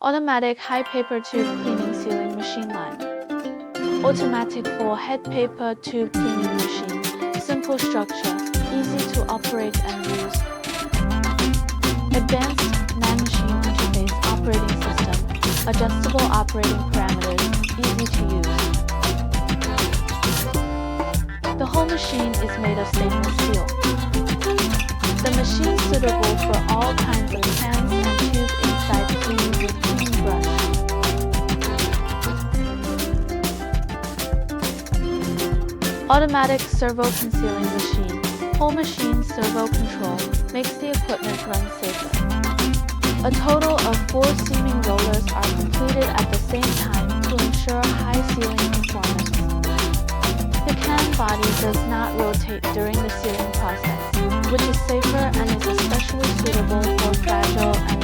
Automatic high paper tube cleaning sealing machine line. Automatic full head paper tube cleaning machine. Simple structure, easy to operate and use. Advanced man-machine interface operating system. Adjustable operating parameters, easy to use. The whole machine is made of stainless steel. The machine is suitable for all kinds of cans and tube inside cleaning with cleaning brush. Automatic servo concealing machine. Whole machine servo control makes the equipment run safer. A total of 4 seaming rollers are completed at the same time to ensure high sealing performance. The can body does not rotate during the sealing process, which is safer and is especially suitable for fragile and